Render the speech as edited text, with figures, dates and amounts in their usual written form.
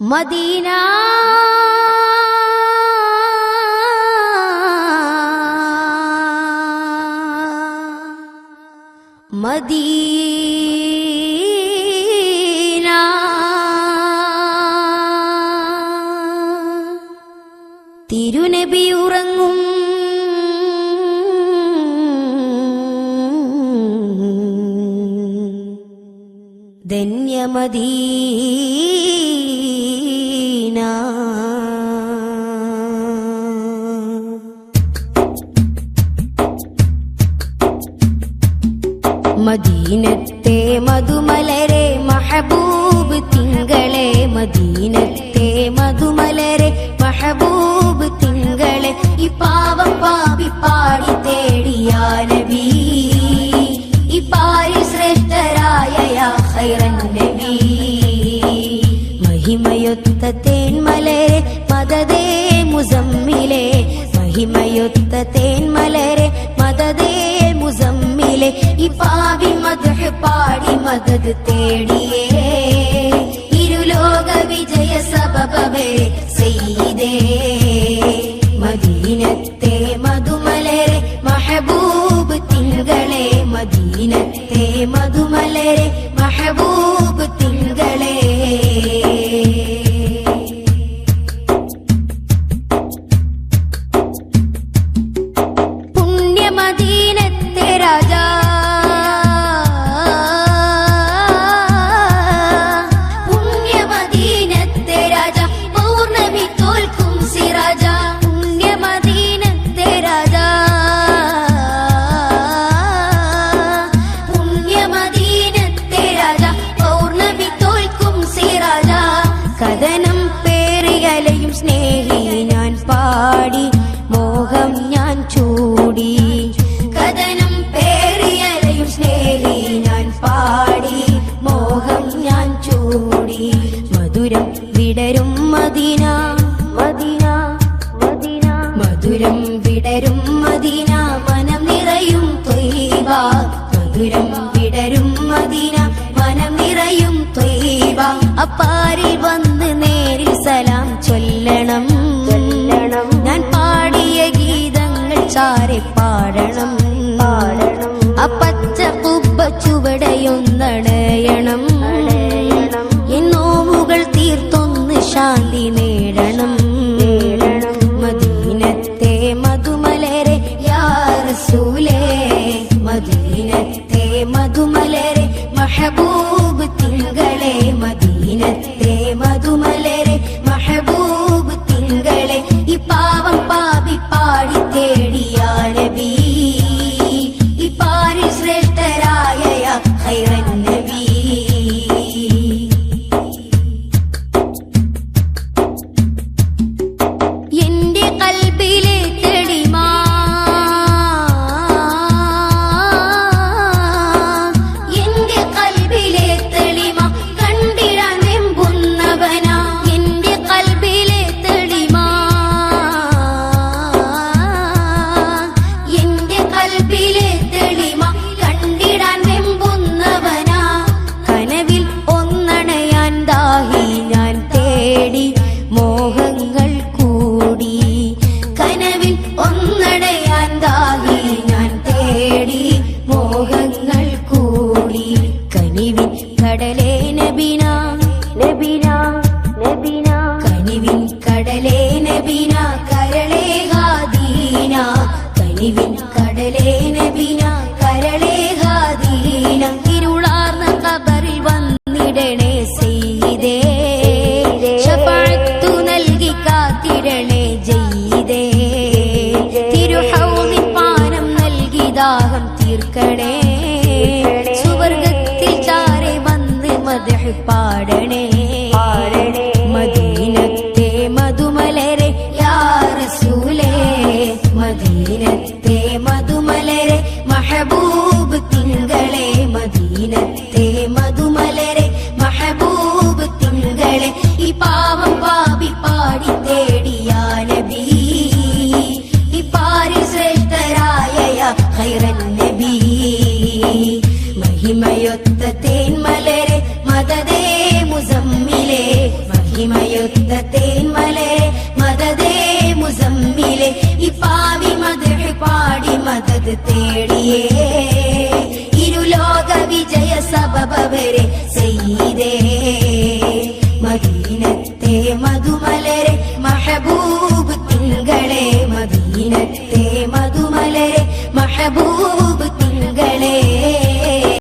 Medina Medina തിരുനബി ഉറങ്ങും ധന്യമദീന. മദീനത്തെ മധുമലരെ മഹബൂബ് തിങ്കളെ, മദീനത്തെ മധുമലരെ മഹബൂബ് തിങ്കളെ, ഈ പാവം പാപി പാടി തേടിയ നബി, ഈ പാരി ശ്രേഷ്ഠരായ യാ ഖൈറൻ നബി. മഹിമയൊത്ത തേന്മലരെ മദദേ മുസമ്മിലെ, മഹിമയൊത്ത തേന്മലരെ മദദേ മുസമ്മിലെ, ഈ പാവി മദ്ഹ് പാടി മദദ് തേടിയേ, ഇരുലോക വിജയ സബബേ സയ്യിദേ. മദീനത്തെ മധുമലരെ മഹബൂബ് തിങ്കളെ, മദീനത്തെ മധുമലരെ മഹബൂബ് തിങ്കളെ. പുണ്യമദീനത്തെ രാജാ, പുണ്യമദീനത്തെ രാജാ, പൗർണമി തോൽക്കും സിരാജ. പുണ്യമദീനത്തെ രാജാ, പുണ്യമദീനത്തെ രാജാ, പൗർണമി തോൽക്കും സിരാജ. കഥനം പേറിയലയും സ്നേഹി ഞാൻ പാടി, മോഹം ഞാൻ ചൂടി. കഥനം പേറിയലയും സ്നേഹി ഞാൻ പാടി, മോഹം ഞാൻ ചൂടി. മധുരം വിടരും മദീന, മദീന മദീന, മധുരം വിടരും മദീന, മനം നിറയും ത്വയ്ബ. മധുരം വിടരും മദീന, മനം നിറയും ത്വയ്ബ. അപ്പാരിൽ വന്ന് നേരിൽ സലാം ചൊല്ലണം, ഞാൻ പാടിയ ഗീതങ്ങൾ ചാരെ പാടണം, അപ്പച്ച കുബ്ബ ചുവടയൊന്നണയണം, എന്നോവുകൾ തീർത്തൊന്ന് ശാന്തി നേടണം. മദീനത്തെ മധുമലരെ യാ റസൂലേ, മദീനത്തെ മധുമലരെ മഹബൂബ് തിങ്കളെ, മദീനത്തെ മധുമലരെ മഹബൂബ് തിങ്കളെ, ഈ പാവം പാപി പാടി തേടിയ നബി, ഈ പാരി ശ്രേഷ്ഠരായ യാ ഖൈറൻ നബി. എന്റെ ഖൽബിലെ തെളിമാ, എന്റെ ഖൽബിലെ തെളിമ കണ്ടിടാൻ വെമ്പുന്നവനാ, എന്റെ ഖൽബിലെ തെളിമാ, എന്റെ ഖൽബിലെ തെളിമ കണ്ടിടാൻ വെമ്പുന്നവനാ. കനവിൽ ഒന്നണയാൻ ദാഹി ഞാൻ തേടി, മോഹങ്ങൾ കൂടി. കനവിൽ ഒന്നണയാൻ ദാഹി ഞാൻ തേടി, മോഹങ്ങൾ കൂടി. കനിവിൻ കടലേ നബിന, നബിന നബിന, കനിവിൻ കടലേ നബിന, കരളേ ഹാദീന. കനിവിൻ കടലേ നബിന, കരളേ ഹാദീന. ഇരുളാർന്ന ഖബറിൽ വന്നിടണേ സയ്യിദേ, ശഫാഅത്തു നൽകി കാത്തിടണേ ജയ്യിദേ. തിരുഹൗദിൽ പാനം നൽകി ദാഹം തീർക്കണേ, സുവർഗത്തിൽ ചാരെ വന്ന് മദ്ഹ് പാടണേ. മദീനത്തെ മധുമലരെ യാ റസൂലേ, മദീനത്തെ മധുമലരെ മഹബൂബ് തിങ്കളെ, മദീനത്തെ മധുമലരെ മഹബൂബ് തിങ്കളെ, ഈ പാവം പാപി പാടി തേടിയ നബി, ഈ പാരി ശ്രേഷ്ഠരായ യാ ഖൈറൻ നബി. മഹിമയൊത്ത തേന്മലരെ മദദേ മുസമ്മിലെ, പൊലിമയൊത്ത തേന്മലരെ മദദേ മുസമ്മിലെ ഈ പാവി മദ്ഹ് പാടി മദദ് തേടിയേ ഇരുലോക വിജയ സബബവരെ സയ്യിദേ മദീനത്തെ മധുമലരെ മഹബൂബ് തിങ്കളെ